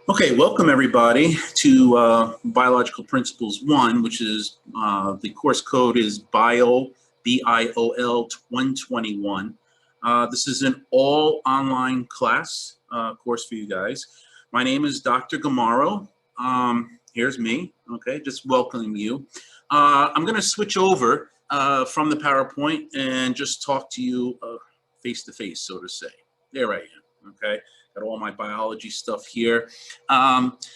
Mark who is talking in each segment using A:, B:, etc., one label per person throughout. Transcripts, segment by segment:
A: Okay, welcome everybody to Biological Principles 1, which is the course code is Bio, BIOL 121. This is an all online class course for you guys. My name is Dr. Gamaro. Here's me, okay, just welcoming you. I'm going to switch over from the PowerPoint and just talk to you face to face, so to say. There I am, okay. Got all my biology stuff here.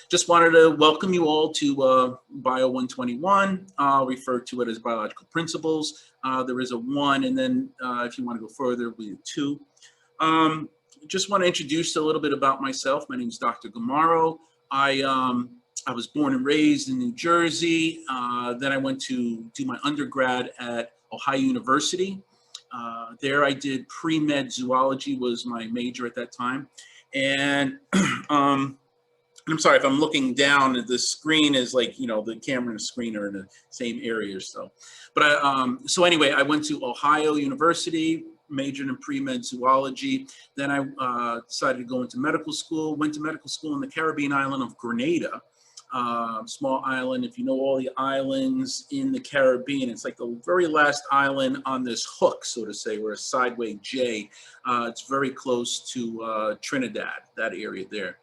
A: Just wanted to welcome you all to Bio 121. I'll refer to it as biological principles. There is a 1, and then if you want to go further, we do 2. Just want to introduce a little bit about myself. My name is Dr. Gamaro. I was born and raised in New Jersey. Then I went to do my undergrad at Ohio University. There I did pre-med zoology, was my major at that time. And I'm sorry if I'm looking down, the screen is like, you know, the camera and the screen are in the same area or so. But so anyway, I went to Ohio University, majored in pre-med zoology. Then I decided to go into medical school, went to medical school in the Caribbean island of Grenada. Small island. If you know all the islands in the Caribbean, it's like the very last island on this hook, so to say, or a sideway J. It's very close to Trinidad, that area there.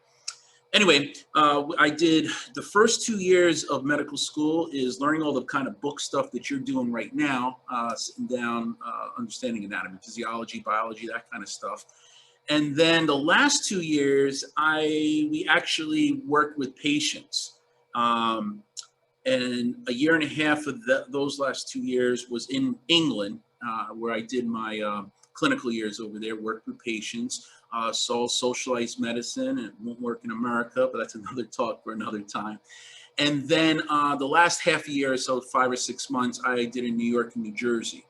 A: Anyway, I did the first 2 years of medical school is learning all the kind of book stuff that you're doing right now, sitting down, understanding anatomy, physiology, biology, that kind of stuff. And then the last 2 years, we actually worked with patients. And a year and a half of those last 2 years was in England, where I did my clinical years over there, worked with patients, saw socialized medicine. It won't work in America, but that's another talk for another time. And then the last half a year or so, 5 or 6 months, I did in New York and New Jersey.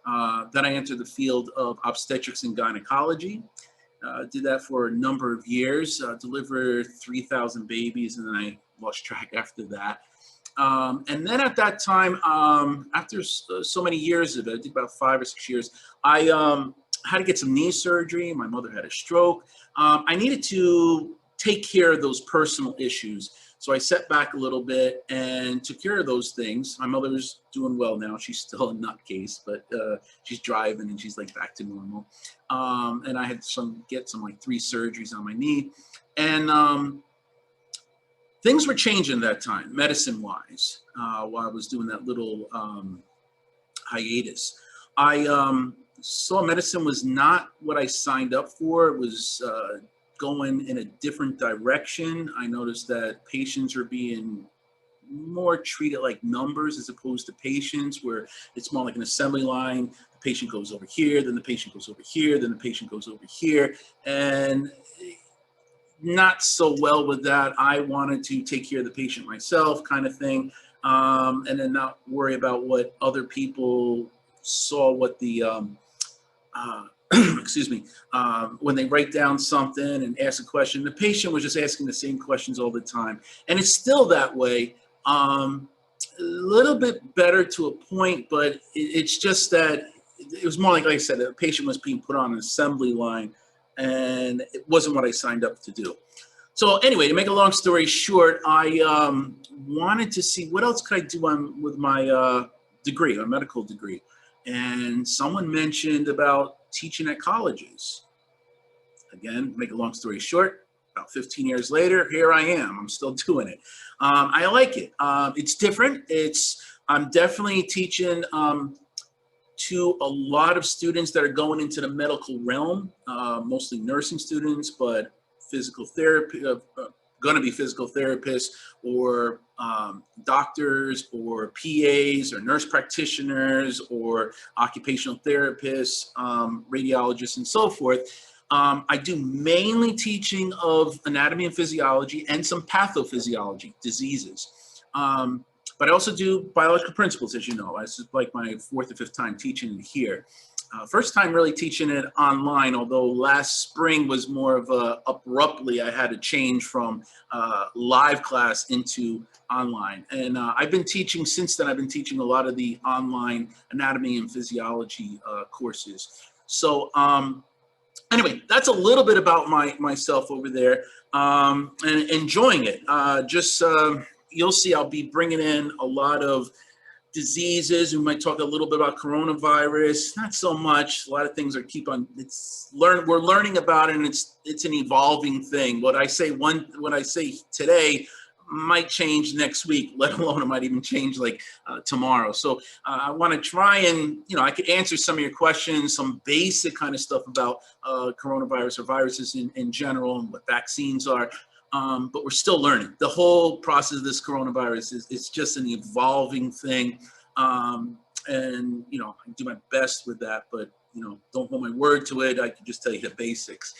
A: Then I entered the field of obstetrics and gynecology. Did that for a number of years, delivered 3,000 babies, and then I lost track after that. And then at that time, after so many years of it, I did about 5 or 6 years, I had to get some knee surgery. My mother had a stroke. I needed to take care of those personal issues. So I sat back a little bit and took care of those things. My mother's doing well now. She's still a nutcase, but she's driving and she's like back to normal. And I had get some like 3 surgeries on my knee. And things were changing that time, medicine-wise, while I was doing that little hiatus. I saw medicine was not what I signed up for. It was going in a different direction. I noticed that patients are being more treated like numbers as opposed to patients, where it's more like an assembly line. The patient goes over here, then the patient goes over here, then the patient goes over here. And not so well with that. I wanted to take care of the patient myself, kind of thing, and then not worry about what other people saw, what the excuse me, when they write down something and ask a question, the patient was just asking the same questions all the time. And it's still that way, a little bit better to a point, but it's just that it was more like I said, the patient was being put on an assembly line, and it wasn't what I signed up to do. So anyway, to make a long story short, I wanted to see what else could I do with my degree, my medical degree. And someone mentioned about teaching at colleges. Again, make a long story short, about 15 years later, here I am. I'm still doing it. I like it. It's different. I'm definitely teaching to a lot of students that are going into the medical realm, mostly nursing students, but physical therapy, going to be physical therapists, or doctors, or PAs, or nurse practitioners, or occupational therapists, radiologists, and so forth. I do mainly teaching of anatomy and physiology and some pathophysiology, diseases. But I also do biological principles, as you know. This is like my 4th or 5th time teaching it here. First time really teaching it online, although last spring was more of abruptly, I had to change from live class into online. And I've been teaching since then. I've been teaching a lot of the online anatomy and physiology courses. So anyway, that's a little bit about myself over there. and enjoying it. You'll see I'll be bringing in a lot of diseases. We might talk a little bit about coronavirus, not so much. A lot of things we're learning about it, and it's an evolving thing. What I say today might change next week, let alone it might even change like tomorrow. So I want to try and, I could answer some of your questions, some basic kind of stuff about coronavirus or viruses in general and what vaccines are. But we're still learning. The whole process of this coronavirus is just an evolving thing. And, I do my best with that, but, don't hold my word to it. I can just tell you the basics.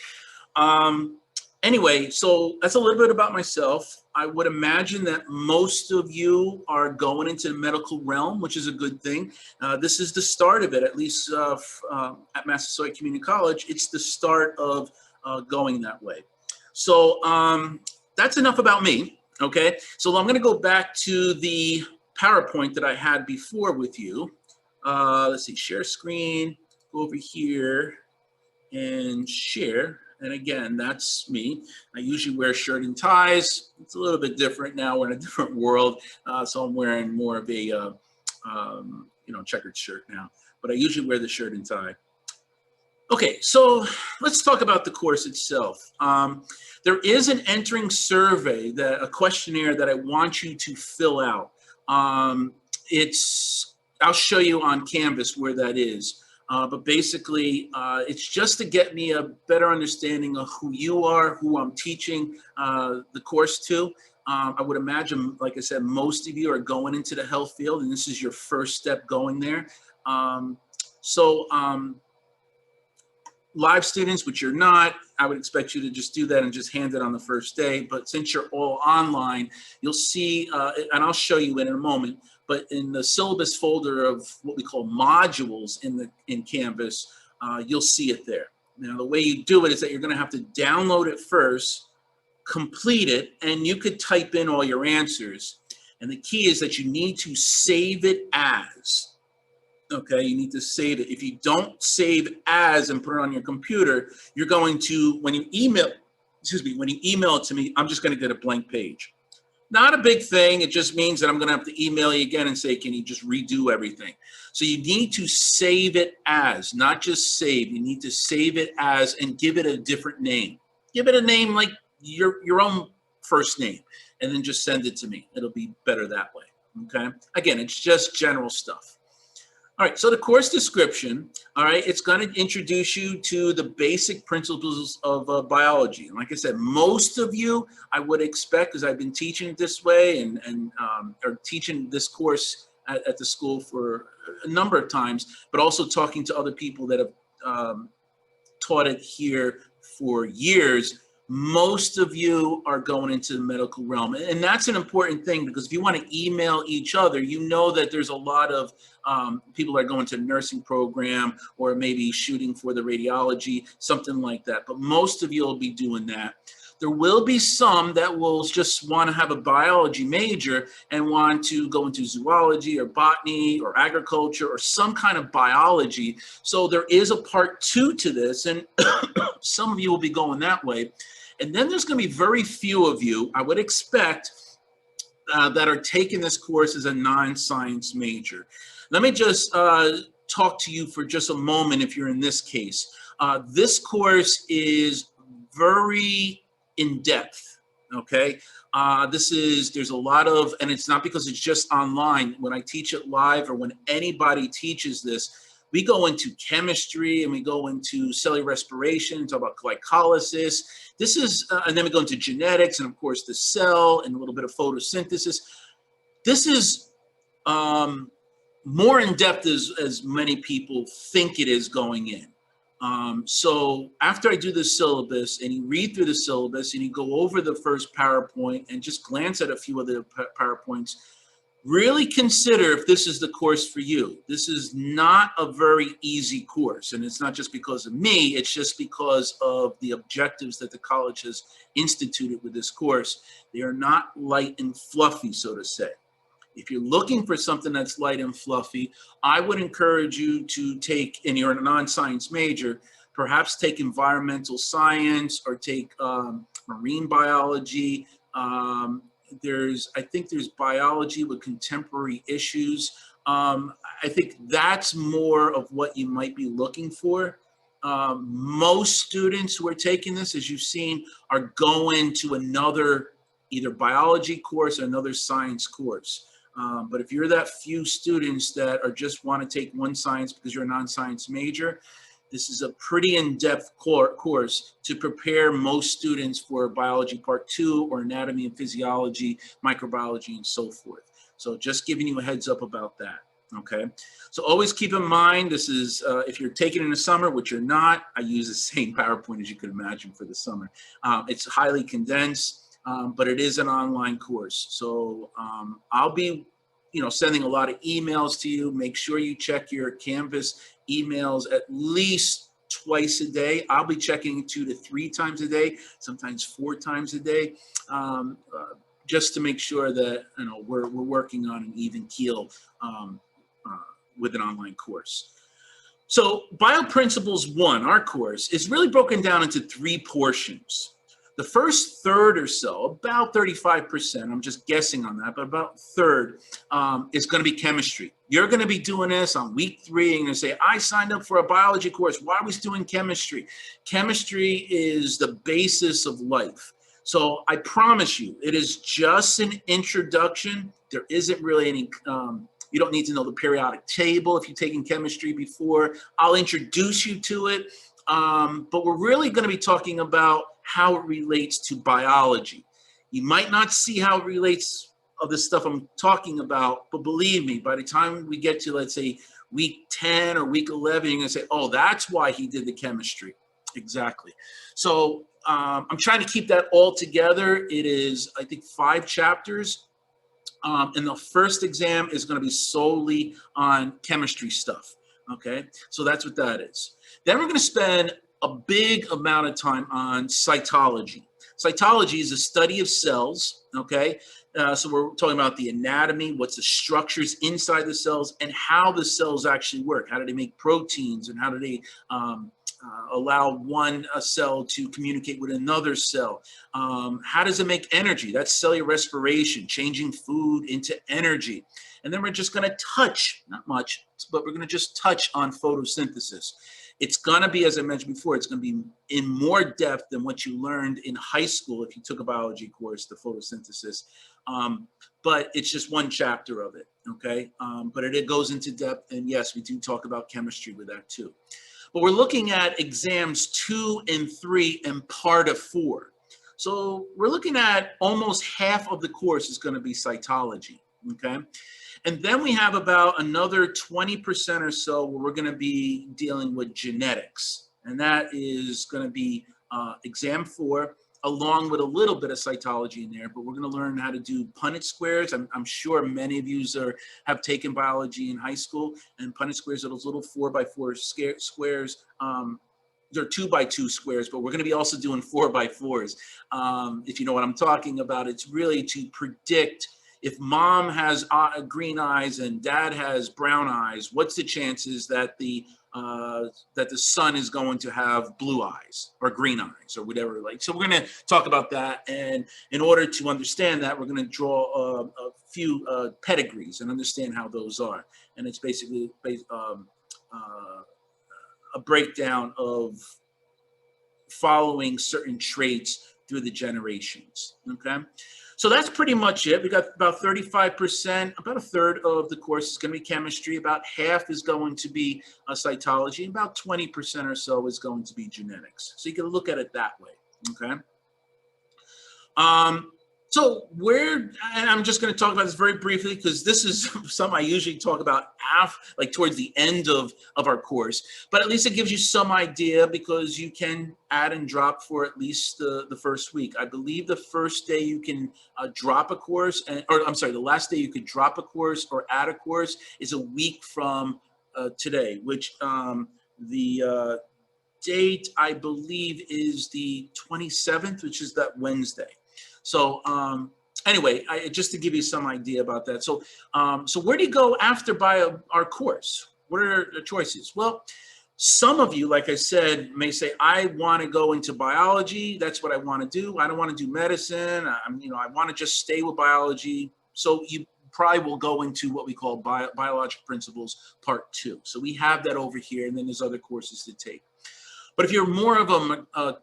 A: Anyway, so that's a little bit about myself. I would imagine that most of you are going into the medical realm, which is a good thing. This is the start of it, at least at Massasoit Community College. It's the start of going that way. So that's enough about me, okay? So I'm going to go back to the PowerPoint that I had before with you. Let's see, share screen, go over here and share. And again, that's me. I usually wear shirt and ties. It's a little bit different now. We're in a different world. So I'm wearing more of a, checkered shirt now. But I usually wear the shirt and tie. Okay, so let's talk about the course itself. There is an entering survey, a questionnaire that I want you to fill out. I'll show you on Canvas where that is. But basically, it's just to get me a better understanding of who you are, who I'm teaching the course to. I would imagine, like I said, most of you are going into the health field, and this is your first step going there. Live students, which you're not, I would expect you to just do that and just hand it on the first day. But since you're all online, you'll see, and I'll show you in a moment, but in the syllabus folder of what we call modules in Canvas, you'll see it there. Now, the way you do it is that you're going to have to download it first, complete it, and you could type in all your answers. And the key is that you need to save it as. Okay, you need to save it. If you don't save as and put it on your computer, you're going to, when you email it to me, I'm just going to get a blank page. Not a big thing. It just means that I'm going to have to email you again and say, can you just redo everything? So you need to save it as, not just save. You need to save it as and give it a different name. Give it a name like your own first name, and then just send it to me. It'll be better that way. Okay. Again, it's just general stuff. All right, so the course description, all right, it's going to introduce you to the basic principles of biology. And like I said, most of you, I would expect, because I've been teaching it this way and or teaching this course at the school for a number of times, but also talking to other people that have taught it here for years. Most of you are going into the medical realm. And that's an important thing, because if you want to email each other, you know that there's a lot of people that are going to the nursing program or maybe shooting for the radiology, something like that. But most of you will be doing that. There will be some that will just want to have a biology major and want to go into zoology or botany or agriculture or some kind of biology. So there is a part 2 to this, and some of you will be going that way. And then there's going to be very few of you, I would expect, that are taking this course as a non-science major. Let me just talk to you for just a moment if you're in this case. This course is very in-depth, okay? There's a lot of, and it's not because it's just online. When I teach it live or when anybody teaches this, we go into chemistry and we go into cellular respiration, talk about glycolysis. This is, and then we go into genetics and of course the cell and a little bit of photosynthesis. This is more in depth as many people think it is going in. So after I do the syllabus and you read through the syllabus and you go over the first PowerPoint and just glance at a few of the PowerPoints, really consider if this is the course for you. This is not a very easy course, and it's not just because of me, it's just because of the objectives that the college has instituted with this course. They are not light and fluffy, so to say. If you're looking for something that's light and fluffy, I would encourage you to take, and you're a non-science major, perhaps take environmental science or take marine biology. I think there's biology with contemporary issues. I think that's more of what you might be looking for. Most students who are taking this, as you've seen, are going to another either biology course or another science course. But if you're that few students that are just want to take one science because you're a non-science major, this is a pretty in-depth course to prepare most students for biology part 2 or anatomy and physiology, microbiology, and so forth. So just giving you a heads up about that. Okay, so always keep in mind, this is, if you're taking it in the summer, which you're not, I use the same PowerPoint as you could imagine for the summer. It's highly condensed, but it is an online course. So I'll be, sending a lot of emails to you. Make sure you check your Canvas emails at least twice a day. I'll be checking 2 to 3 times a day, sometimes 4 times a day, just to make sure that we're working on an even keel with an online course. So Bio Principles-1, our course, is really broken down into 3 portions. The first third or so, about 35%, I'm just guessing on that, but about a third is going to be chemistry. You're going to be doing this on week 3 and you're going to say, I signed up for a biology course. Why was doing chemistry? Chemistry is the basis of life. So I promise you, it is just an introduction. There isn't really any, you don't need to know the periodic table if you've taken chemistry before. I'll introduce you to it, but we're really going to be talking about how it relates to biology. You might not see how it relates of the stuff I'm talking about, but believe me, by the time we get to, let's say, week 10 or week 11, you're going to say, oh, that's why he did the chemistry. Exactly. So I'm trying to keep that all together. It is, I think, 5 chapters. And the first exam is going to be solely on chemistry stuff. Okay, so that's what that is. Then we're going to spend a big amount of time on cytology. Cytology is a study of cells. Okay, so we're talking about the anatomy, what's the structures inside the cells, and how the cells actually work. How do they make proteins, and how do they allow one cell to communicate with another cell? How does it make energy? That's cellular respiration, changing food into energy. And then we're just going to touch, not much, but we're going to just touch on photosynthesis. It's going to be, as I mentioned before, it's going to be in more depth than what you learned in high school if you took a biology course, the photosynthesis. But it's just one chapter of it, okay? But it goes into depth, and yes, we do talk about chemistry with that too. But we're looking at exams 2 and 3 and part of 4. So we're looking at almost half of the course is going to be cytology, okay? And then we have about another 20% or so where we're going to be dealing with genetics. And that is going to be exam 4, along with a little bit of cytology in there. But we're going to learn how to do Punnett squares. I'm sure many of you have taken biology in high school. And Punnett squares are those little 4x4 squares. They're 2x2 squares, but we're going to be also doing 4x4s. If you know what I'm talking about, it's really to predict if mom has green eyes and dad has brown eyes, what's the chances that the son is going to have blue eyes or green eyes or whatever? So we're going to talk about that. And in order to understand that, we're going to draw a few pedigrees and understand how those are. And it's basically a breakdown of following certain traits through the generations, okay? So that's pretty much it. We got about 35%, about a third of the course is going to be chemistry, about half is going to be cytology, and about 20% or so is going to be genetics. So you can look at it that way, okay? So and I'm just going to talk about this very briefly because this is something I usually talk about like towards the end of our course, but at least it gives you some idea because you can add and drop for at least the first week. I believe the first day you can drop a course, the last day you could drop a course or add a course is a week from today, which the date I believe is the 27th, which is that Wednesday. So anyway, just to give you some idea about that. So where do you go after our course? What are the choices? Well, Some of you, like I said, may say, I want to go into biology. That's what I want to do. I don't want to do medicine. I want to just stay with biology. So you probably will go into what we call Biological Principles Part 2. So we have that over here, and then there's other courses to take. But if you're more of a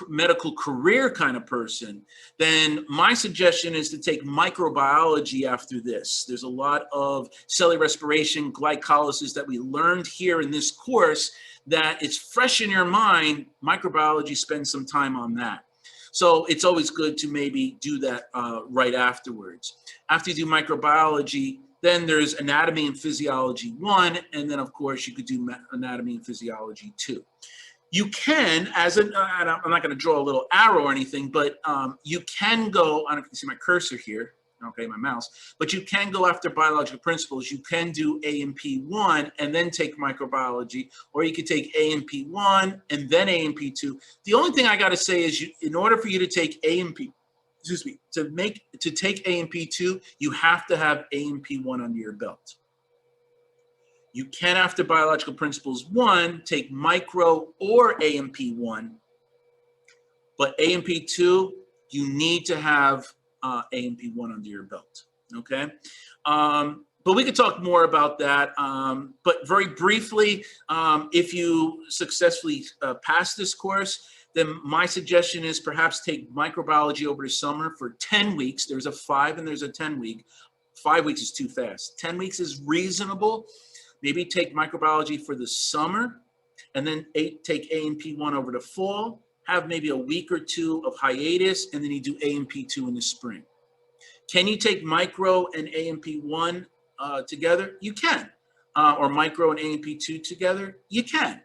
A: medical career kind of person, then my suggestion is to take microbiology after this. There's a lot of cellular respiration, glycolysis that we learned here in this course that it's fresh in your mind. Microbiology, spend some time on that. So it's always good to maybe do that right afterwards. After you do microbiology, then there's anatomy and physiology 1, and then of course you could do anatomy and physiology 2. You can, I'm not going to draw a little arrow or anything, but you can go, I don't know if you can see my cursor here, okay, my mouse, but you can go after biological principles. You can do A&P1 and then take microbiology, or you could take A&P1 and then A&P2. The only thing I got to say is in order for you to take A&P, to take A&P2, you have to have A&P1 under your belt. You can, after Biological Principles 1, take micro or A&P1, but A&P2, you need to have A&P1 under your belt, okay? But we could talk more about that, but very briefly, if you successfully pass this course, then my suggestion is perhaps take microbiology over the summer for 10 weeks. There's a 5 and there's a 10 week. 5 weeks is too fast. 10 weeks is reasonable. Maybe take microbiology for the summer, and then take A&P1 over the fall, have maybe a week or 2 of hiatus, and then you do A&P2 in the spring. Can you take micro and A&P1 together? You can. Or micro and A&P2 together? You can.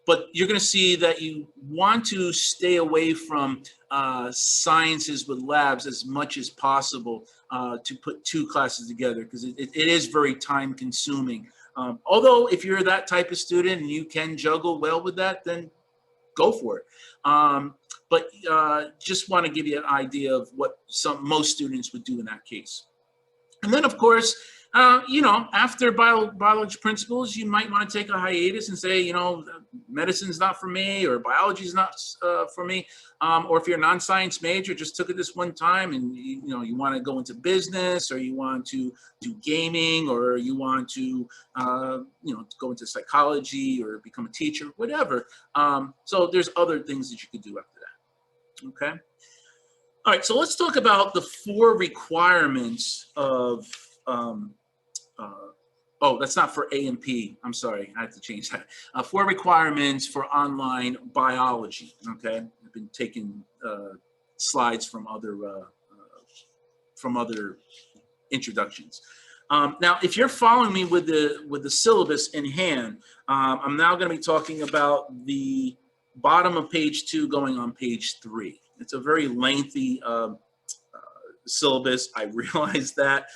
A: But you're going to see that you want to stay away from sciences with labs as much as possible to put 2 classes together, because it is very time consuming. Although if you're that type of student and you can juggle well with that, then go for it. But just want to give you an idea of what most students would do in that case. And then, of course, after biology principles, you might want to take a hiatus and say, medicine's not for me, or biology's not for me. Or if you're a non-science major, just took it this one time and, you want to go into business, or you want to do gaming, or you want to, go into psychology or become a teacher, whatever. So there's other things that you could do after that. Okay. All right. So let's talk about the 4 requirements of, oh, that's not for A&P. I'm sorry, I have to change that. 4 requirements for online biology. Okay, I've been taking slides from other introductions. Now, if you're following me with the syllabus in hand, I'm now going to be talking about the bottom of page 2 going on page 3. It's a very lengthy syllabus. I realize that.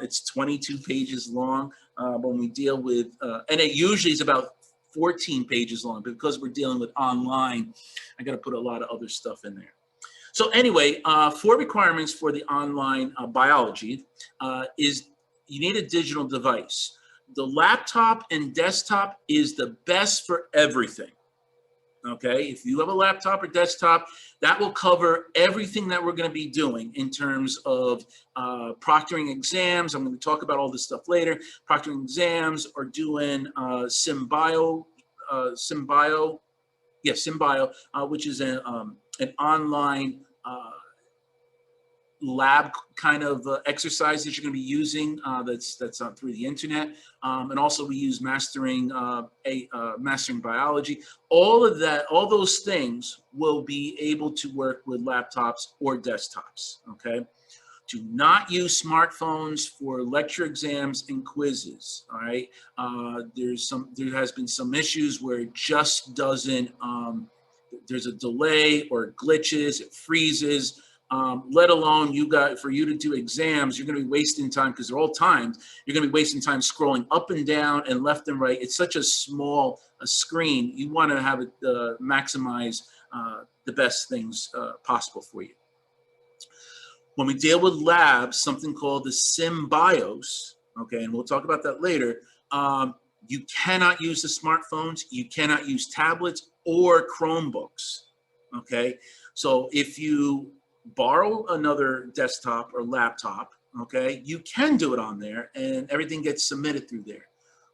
A: It's 22 pages long. When we deal with, and it usually is about 14 pages long, but because we're dealing with online, I got to put a lot of other stuff in there. So anyway, 4 requirements for the online biology is you need a digital device. The laptop and desktop is the best for everything. Okay, if you have a laptop or desktop, that will cover everything that we're going to be doing in terms of proctoring exams. I'm going to talk about all this stuff later. Proctoring exams, or doing Symbio, which is an online lab kind of exercise that you're going to be using that's through the internet, and also we use mastering biology. All of that, all those things will be able to work with laptops or desktops. Okay, do not use smartphones for lecture exams and quizzes. All right, there has been some issues where it just doesn't. There's a delay or glitches, it freezes. Let alone for you to do exams, you're going to be wasting time, because they're all timed. You're going to be wasting time scrolling up and down and left and right. It's such a small screen. You want to have it maximize the best things possible for you. When we deal with labs, something called the Symbios, okay, and we'll talk about that later. You cannot use the smartphones. You cannot use tablets or Chromebooks, okay? So if you borrow another desktop or laptop, okay, you can do it on there and everything gets submitted through there.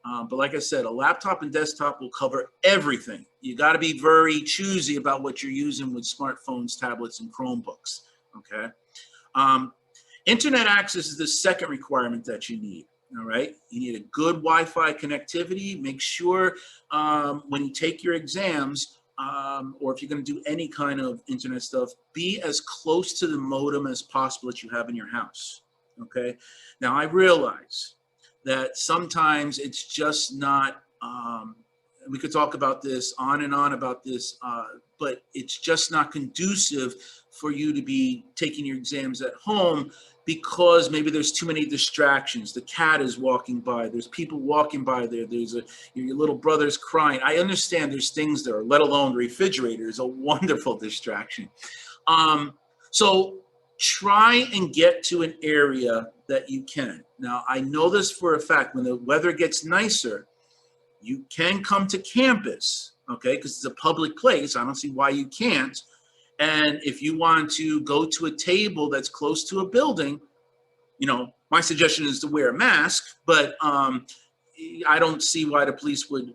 A: But like I said, a laptop and desktop will cover everything. You got to be very choosy about what you're using with smartphones, tablets, and Chromebooks, okay? Internet access is the second requirement that you need. All right, you need a good Wi-Fi connectivity. Make sure when you take your exams, or if you're going to do any kind of internet stuff, be as close to the modem as possible that you have in your house. Okay. Now I realize that sometimes it's just not. We could talk about this on and on about this, but it's just not conducive for you to be taking your exams at home, because maybe there's too many distractions. The cat is walking by. There's people walking by there. There's your little brother's crying. I understand there's things there, let alone the refrigerator is a wonderful distraction. So try and get to an area that you can. Now, I know this for a fact. When the weather gets nicer, you can come to campus, okay, because it's a public place. I don't see why you can't. And if you want to go to a table that's close to a building, you know, my suggestion is to wear a mask, but I don't see why the police would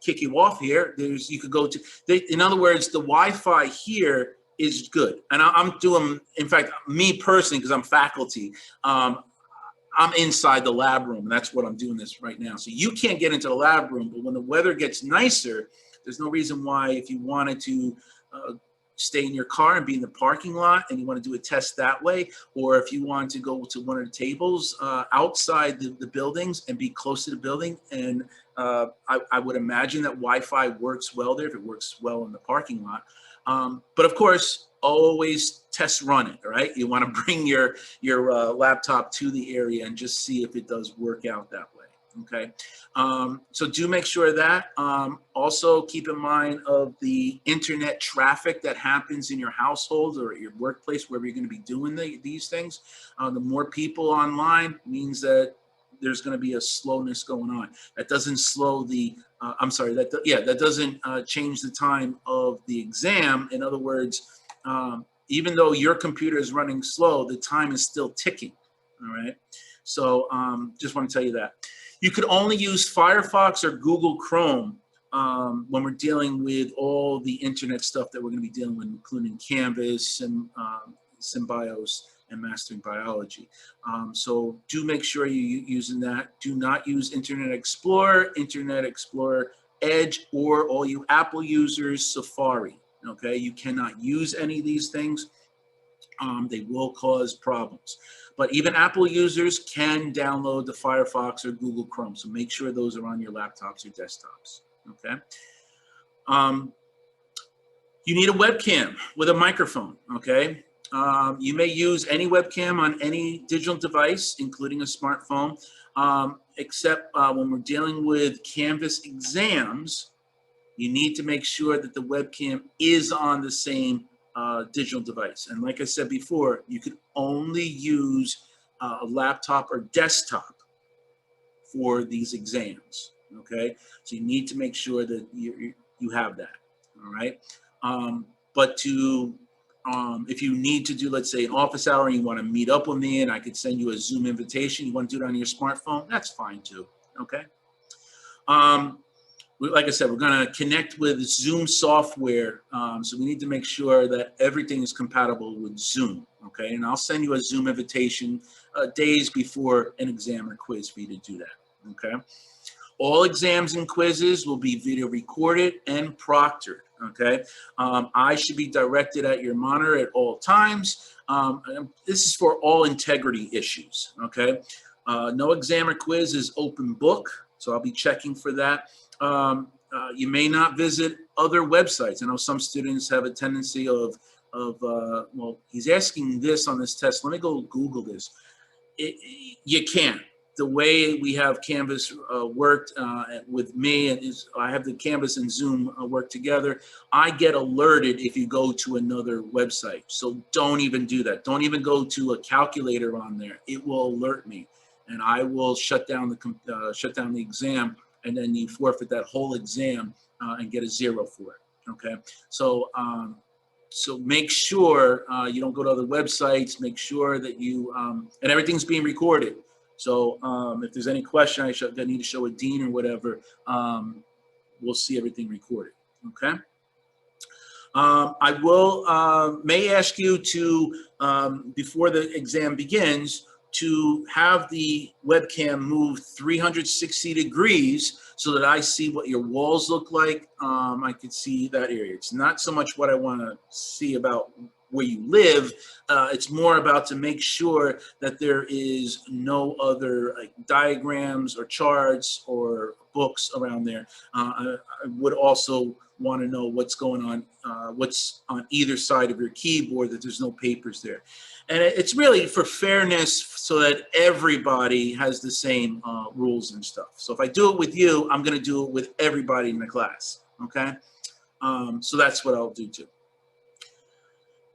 A: kick you off here. You could go to, in other words, the Wi-Fi here is good. And I'm doing, in fact, me personally, because I'm faculty, I'm inside the lab room, and that's what I'm doing this right now. So you can't get into the lab room, but when the weather gets nicer, there's no reason why, if you wanted to stay in your car and be in the parking lot and you want to do a test that way, or if you want to go to one of the tables outside the buildings and be close to the building, and I would imagine that Wi-Fi works well there if it works well in the parking lot. But of course, always test run it, right? You want to bring your laptop to the area and just see if it does work out that way. Okay, so do make sure of that. Also keep in mind of the internet traffic that happens in your household or at your workplace, wherever you're going to be doing these things. The more people online means that there's going to be a slowness going on. That doesn't slow the, that doesn't change the time of the exam. In other words, even though your computer is running slow, the time is still ticking, all right? So just want to tell you that. You could only use Firefox or Google Chrome when we're dealing with all the internet stuff that we're going to be dealing with, including Canvas and Symbios and Mastering Biology. So do make sure you're using that. Do not use Internet Explorer Edge, or all you Apple users, Safari. Okay, you cannot use any of these things. They will cause problems. But even Apple users can download the Firefox or Google Chrome. So make sure those are on your laptops or desktops, okay? You need a webcam with a microphone, okay? You may use any webcam on any digital device, including a smartphone, except when we're dealing with Canvas exams, you need to make sure that the webcam is on the same digital device. And like I said before, you can only use a laptop or desktop for these exams, okay? So you need to make sure that you have that, all right? But if you need to do, let's say, an office hour and you want to meet up with me and I could send you a Zoom invitation, you want to do it on your smartphone, that's fine too, okay? Like I said, we're going to connect with Zoom software, so we need to make sure that everything is compatible with Zoom, okay? And I'll send you a Zoom invitation days before an exam or quiz for you to do that, okay? All exams and quizzes will be video recorded and proctored, okay? I should be directed at your monitor at all times. This is for all integrity issues, okay? No exam or quiz is open book, so I'll be checking for that. You may not visit other websites. I know some students have a tendency of well, he's asking this on this test. Let me go Google this. You can't. The way we have Canvas worked with me, and I have the Canvas and Zoom work together, I get alerted if you go to another website. So don't even do that. Don't even go to a calculator on there. It will alert me, and I will shut down the exam and then you forfeit that whole exam and get a 0 for it. Okay, so so make sure you don't go to other websites. Make sure that you and everything's being recorded. So if there's any question I need to show a dean or whatever, we'll see everything recorded. Okay. I will may ask you to before the exam begins to have the webcam move 360 degrees so that I see what your walls look like. I could see that area. It's not so much what I want to see about where you live. It's more about to make sure that there is no other like diagrams or charts or books around there. I would also want to know what's going on, what's on either side of your keyboard, that there's no papers there. And it's really for fairness so that everybody has the same rules and stuff. So if I do it with you, I'm going to do it with everybody in the class, okay? So that's what I'll do too.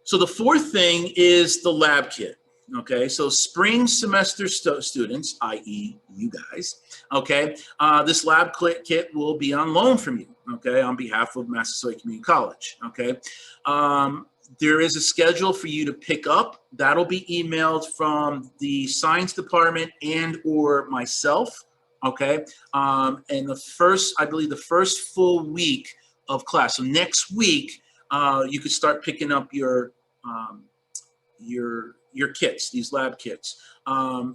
A: So the fourth thing is the lab kit, okay? So spring semester students, i.e. you guys, okay? This lab kit will be on loan from you, okay, on behalf of Massasoit Community College, okay? There is a schedule for you to pick up. That'll be emailed from the science department and or myself, okay? And the first, I believe the first full week of class. So next week, you could start picking up your kits, these lab kits.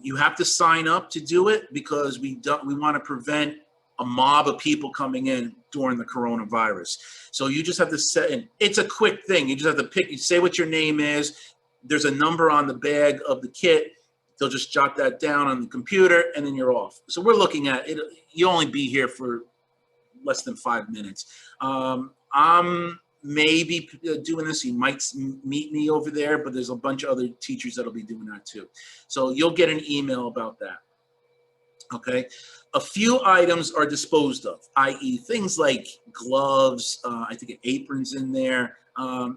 A: You have to sign up to do it because we want to prevent a mob of people coming in during the coronavirus. So you just have to set in. It's a quick thing. You just have to pick, you say what your name is. There's a number on the bag of the kit. They'll just jot that down on the computer and then you're off. So we're looking at it. You'll only be here for less than 5 minutes. I'm maybe doing this. You might meet me over there, but there's a bunch of other teachers that'll be doing that too. So you'll get an email about that. Okay. A few items are disposed of, i.e. things like gloves, I think an apron's in there,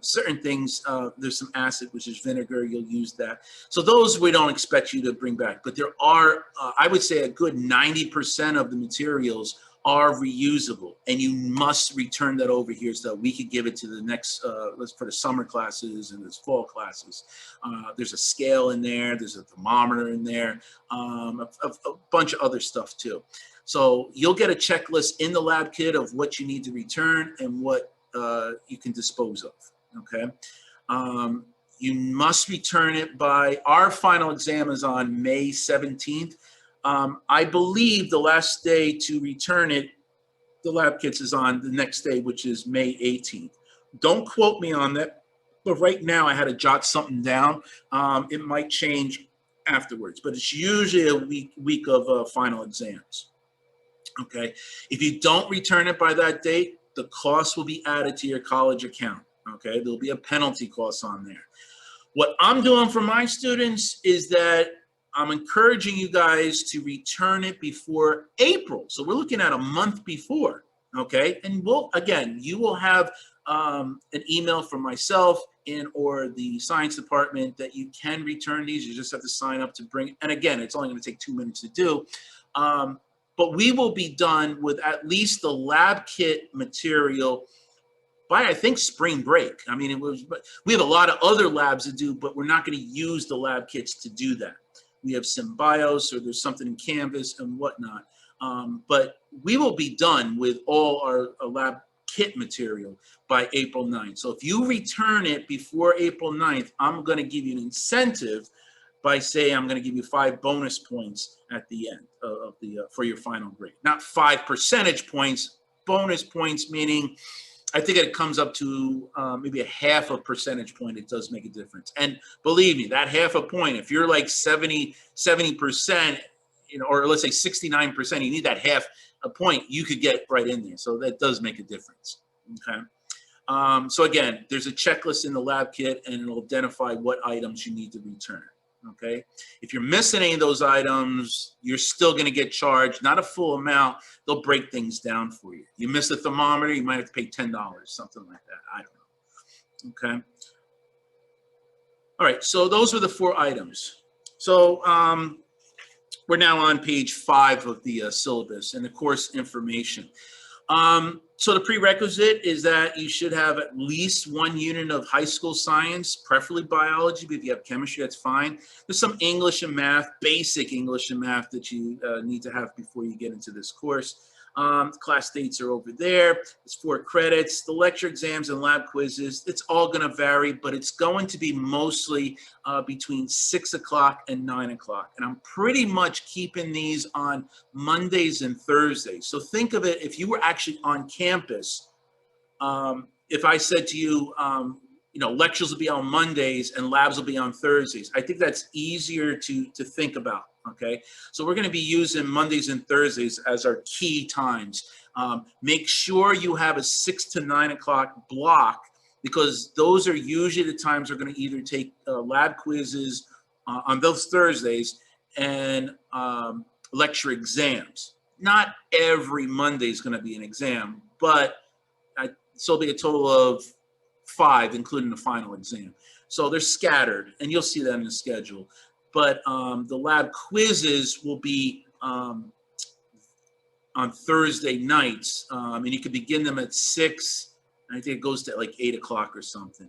A: certain things, there's some acid, which is vinegar, you'll use that. So those we don't expect you to bring back, but there are, I would say a good 90% of the materials are reusable, and you must return that over here so that we could give it to the next, for the summer classes and the fall classes. There's a scale in there, there's a thermometer in there, a bunch of other stuff too. So you'll get a checklist in the lab kit of what you need to return and what you can dispose of, okay? You must return it by, our final exam is on May 17th. I believe the last day to return it, the lab kits, is on the next day, which is May 18th. Don't quote me on that, but right now I had to jot something down. It might change afterwards, but it's usually a week of final exams. Okay, if you don't return it by that date, the cost will be added to your college account. Okay, there'll be a penalty cost on there. What I'm doing for my students is that I'm encouraging you guys to return it before April. So we're looking at a month before, okay? And again, you will have an email from myself and or the science department that you can return these. You just have to sign up to bring, and again, it's only gonna take 2 minutes to do. But we will be done with at least the lab kit material by, I think, spring break. I mean, we have a lot of other labs to do, but we're not gonna use the lab kits to do that. We have Symbios, or there's something in Canvas and whatnot. But we will be done with all our lab kit material by April 9th. So if you return it before April 9th, I'm going to give you an incentive by saying I'm going to give you 5 bonus points at the end of for your final grade. Not 5 percentage points, bonus points, meaning I think it comes up to maybe a half a percentage point. It does make a difference. And believe me, that half a point, if you're like 70%, you know, or let's say 69%, you need that half a point, you could get right in there. So that does make a difference, okay? So again, there's a checklist in the lab kit and it'll identify what items you need to return, okay? If you're missing any of those items, you're still gonna get charged, not a full amount. They'll break things down for you. You miss the thermometer, you might have to pay $10, something like that, I don't know, okay? All right, so those were the 4 items. So we're now on page 5 of the syllabus and the course information. So the prerequisite is that you should have at least 1 unit of high school science, preferably biology, but if you have chemistry, that's fine. There's some English and math, basic English and math that you need to have before you get into this course. Class dates are over there. It's 4 credits. The lecture exams and lab quizzes, it's all going to vary, but it's going to be mostly between 6 o'clock and 9 o'clock. And I'm pretty much keeping these on Mondays and Thursdays. So think of it, if you were actually on campus, if I said to you, lectures will be on Mondays and labs will be on Thursdays, I think that's easier to think about. Okay, so we're going to be using Mondays and Thursdays as our key times. Make sure you have a 6 to 9 o'clock block, because those are usually the times we're going to either take lab quizzes on those Thursdays and lecture exams. Not every Monday is going to be an exam, but so it'll be a total of 5, including the final exam. So they're scattered, and you'll see that in the schedule. But the lab quizzes will be on Thursday nights, and you can begin them at 6, and I think it goes to like 8 o'clock or something.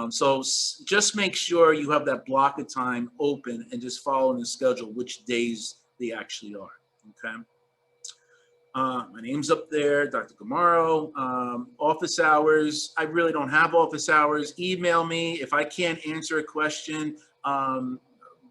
A: So just make sure you have that block of time open and just follow in the schedule which days they actually are, okay? My name's up there, Dr. Gamaro. Office hours, I really don't have office hours. Email me if I can't answer a question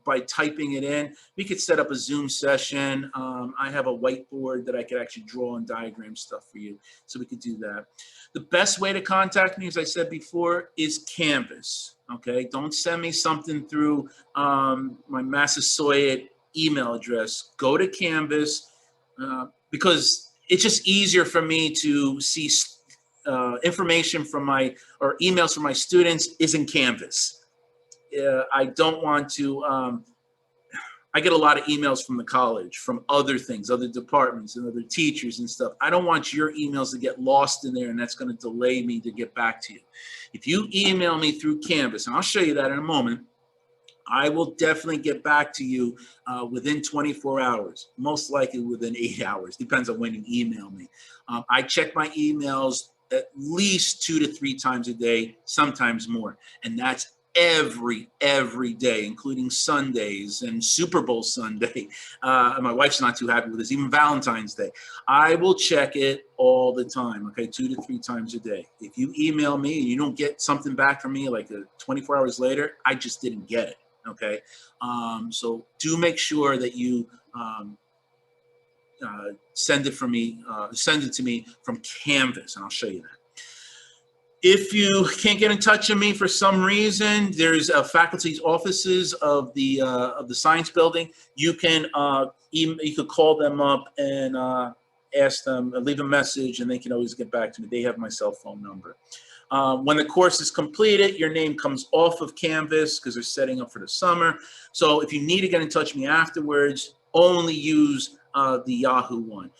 A: by typing it in. We could set up a Zoom session. I have a whiteboard that I could actually draw and diagram stuff for you, so we could do that. The best way to contact me, as I said before, is Canvas, okay? Don't send me something through my Massasoit email address. Go to Canvas, because it's just easier for me to see information from or emails from my students is in Canvas. I don't want to, I get a lot of emails from the college, from other things, other departments and other teachers and stuff. I don't want your emails to get lost in there, and that's going to delay me to get back to you. If you email me through Canvas, and I'll show you that in a moment, I will definitely get back to you within 24 hours, most likely within 8 hours, depends on when you email me. I check my emails at least 2 to 3 times a day, sometimes more, and that's every day, including Sundays and Super Bowl Sunday. My wife's not too happy with this, even Valentine's Day. I will check it all the time, okay, 2 to 3 times a day. If you email me and you don't get something back from me like 24 hours later, I just didn't get it, okay? So do make sure that you send it to me from Canvas, and I'll show you that. If you can't get in touch with me for some reason, there's faculty's offices of the science building. You can you could call them up and ask them, leave a message, and they can always get back to me. They have my cell phone number. When the course is completed, your name comes off of Canvas because they're setting up for the summer. So if you need to get in touch with me afterwards, only use the Yahoo one.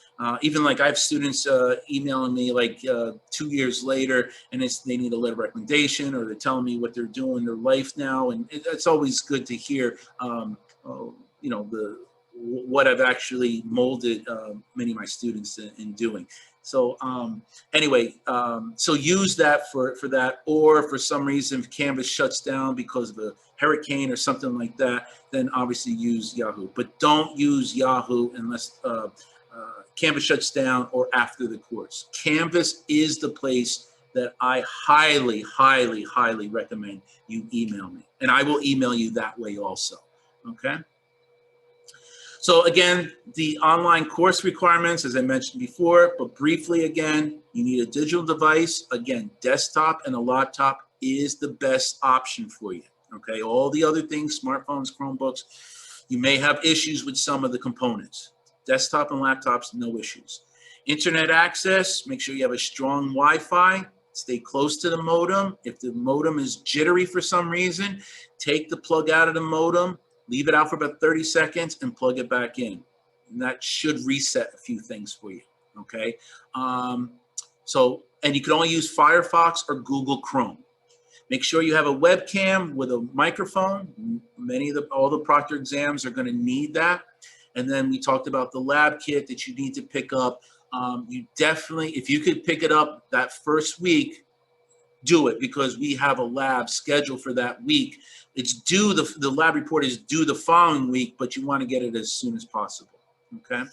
A: Even like I have students emailing me like 2 years later, and they need a letter of recommendation, or they're telling me what they're doing in their life now, and it's always good to hear, what I've actually molded many of my students in doing. So anyway, so use that for that, or for some reason if Canvas shuts down because of a hurricane or something like that, then obviously use Yahoo. But don't use Yahoo unless Canvas shuts down or after the course. Canvas is the place that I highly, highly, highly recommend you email me. And I will email you that way also, okay? So again, the online course requirements, as I mentioned before, but briefly again, you need a digital device. Again, desktop and a laptop is the best option for you, okay? All the other things, smartphones, Chromebooks, you may have issues with some of the components. Desktop and laptops, no issues. Internet access, make sure you have a strong Wi-Fi. Stay close to the modem. If the modem is jittery for some reason, take the plug out of the modem, leave it out for about 30 seconds, and plug it back in. And that should reset a few things for you, okay? And you can only use Firefox or Google Chrome. Make sure you have a webcam with a microphone. All the proctor exams are going to need that. And then we talked about the lab kit that you need to pick up. You definitely, if you could pick it up that first week, do it, because we have a lab scheduled for that week. It's due, the lab report is due the following week, but you want to get it as soon as possible, okay?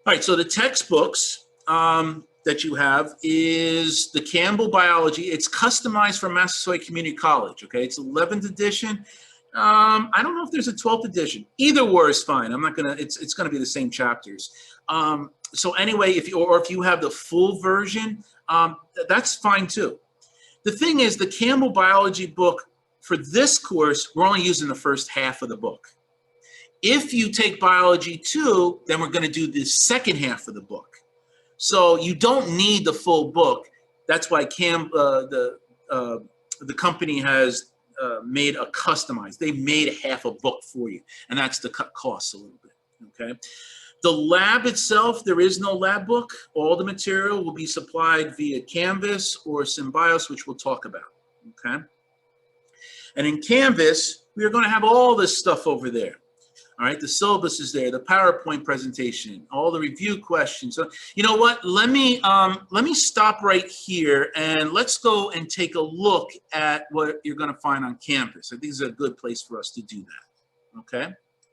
A: All right, so the textbooks that you have is the Campbell Biology. It's customized for Massasoit Community College, okay? It's 11th edition. I don't know if there's a 12th edition. Either or is fine. I'm not gonna, it's gonna be the same chapters. So anyway, if you have the full version, that's fine too. The thing is, the Campbell Biology book, for this course, we're only using the first half of the book. If you take Biology 2, then we're gonna do the second half of the book. So you don't need the full book. That's why the company has made a customized. They made half a book for you, and that's to cut costs a little bit, okay? The lab itself, there is no lab book. All the material will be supplied via Canvas or Symbios, which we'll talk about, okay? And in Canvas, we are going to have all this stuff over there. All right, the syllabus is there, the PowerPoint presentation, all the review questions. So, you know what? Let me stop right here and let's go and take a look at what you're going to find on Canvas. I think this is a good place for us to do that. Okay.